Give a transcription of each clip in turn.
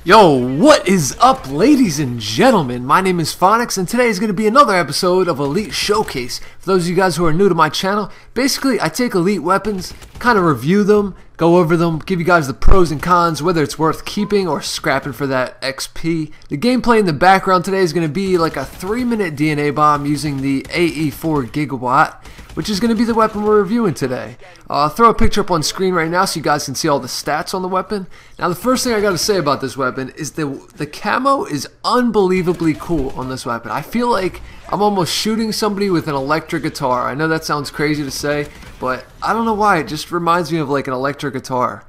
Yo, what is up, ladies and gentlemen? My name is Phonics, and today is going to be another episode of Elite Showcase. For those of you guys who are new to my channel, basically I take elite weapons, kind of review them, go over them, give you guys the pros and cons, whether it's worth keeping or scrapping for that XP. The gameplay in the background today is going to be like a 3-minute DNA bomb using the AE4 Gigawatt, which is going to be the weapon we're reviewing today. I'll throw a picture up on screen right now so you guys can see all the stats on the weapon. Now the first thing I got to say about this weapon is the camo is unbelievably cool on this weapon. I feel like I'm almost shooting somebody with an electric guitar. I know that sounds crazy to say, but I don't know why. It just reminds me of like an electric guitar.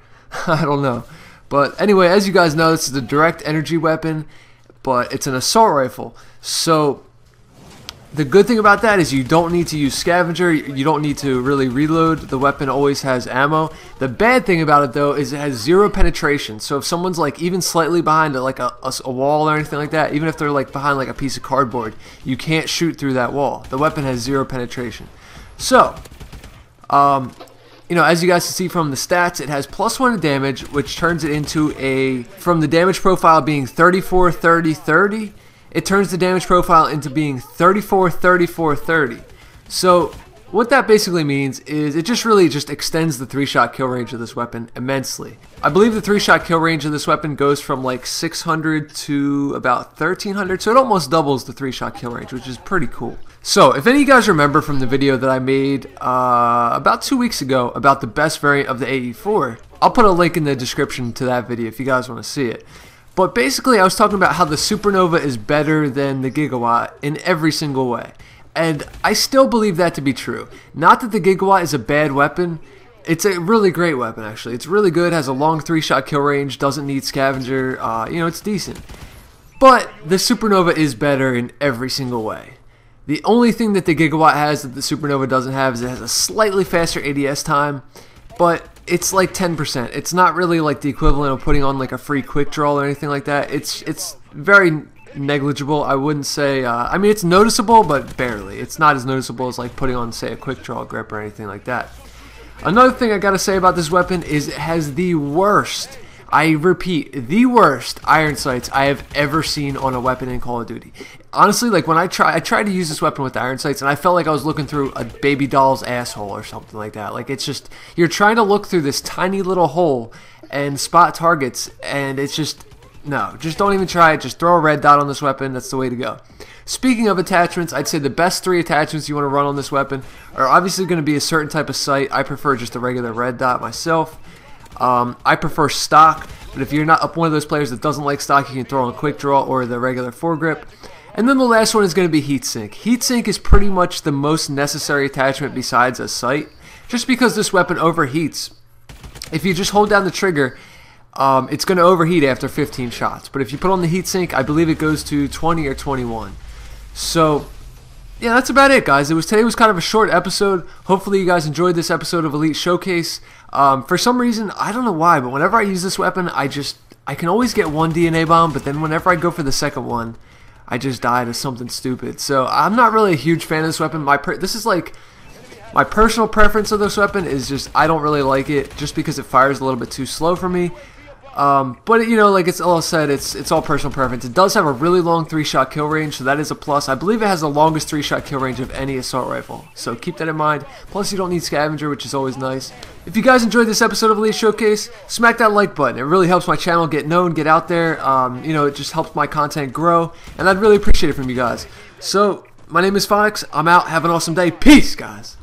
I don't know. But anyway, as you guys know, this is a direct energy weapon, but it's an assault rifle. So the good thing about that is you don't need to use scavenger, you don't need to really reload, the weapon always has ammo. The bad thing about it though is it has 0 penetration, so if someone's like even slightly behind like a wall or anything like that, even if they're like behind like a piece of cardboard, you can't shoot through that wall. The weapon has 0 penetration. So, you know, as you guys can see from the stats, it has +1 damage, which turns it into from the damage profile being 34, 30, 30, it turns the damage profile into being 34, 34, 30. So what that basically means is it just really extends the 3-shot kill range of this weapon immensely. I believe the 3-shot kill range of this weapon goes from like 600 to about 1300, so it almost doubles the 3-shot kill range, which is pretty cool. So if any of you guys remember from the video that I made about 2 weeks ago about the best variant of the AE4, I'll put a link in the description to that video if you guys want to see it. But basically I was talking about how the Supernova is better than the Gigawatt in every single way. And I still believe that to be true. Not that the Gigawatt is a bad weapon. It's a really great weapon actually. It's really good, has a long 3-shot kill range, doesn't need scavenger, you know, it's decent. But the Supernova is better in every single way. The only thing that the Gigawatt has that the Supernova doesn't have is it has a slightly faster ADS time, but it's like 10%. It's not really like the equivalent of putting on like a free quick draw or anything like that. It's very negligible. I wouldn't say, I mean it's noticeable, but barely. It's not as noticeable as like putting on, say, a quick draw grip or anything like that. Another thing I gotta say about this weapon is it has the worst, I repeat, the worst iron sights I have ever seen on a weapon in Call of Duty. Honestly, like when I tried to use this weapon with the iron sights, and I felt like I was looking through a baby doll's asshole or something like that. Like it's just, you're trying to look through this tiny little hole and spot targets, and it's just, no, just don't even try it. Just throw a red dot on this weapon. That's the way to go. Speaking of attachments, I'd say the best 3 attachments you want to run on this weapon are obviously going to be a certain type of sight. I prefer just a regular red dot myself. I prefer stock, but if you're not one of those players that doesn't like stock, you can throw on quick draw or the regular foregrip. And then the last one is going to be heatsink. Heatsink is pretty much the most necessary attachment besides a sight, just because this weapon overheats. If you just hold down the trigger, it's going to overheat after 15 shots. But if you put on the heatsink, I believe it goes to 20 or 21. So yeah, that's about it, guys. Today was kind of a short episode. Hopefully you guys enjoyed this episode of Elite Showcase. For some reason, I don't know why, but whenever I use this weapon, I can always get 1 DNA bomb, but then whenever I go for the second one, I just die to something stupid. So I'm not really a huge fan of this weapon. This is like my personal preference of this weapon is just I don't really like it just because it fires a little bit too slow for me. But you know, like it's all said, it's all personal preference. It does have a really long 3-shot kill range, so that is a plus. I believe it has the longest 3-shot kill range of any assault rifle, so keep that in mind. Plus you don't need scavenger, which is always nice. If you guys enjoyed this episode of Elite Showcase, smack that like button. It really helps my channel get known, get out there. You know, it just helps my content grow, and I'd really appreciate it from you guys. So my name is Phonics. I'm out. Have an awesome day. Peace, guys.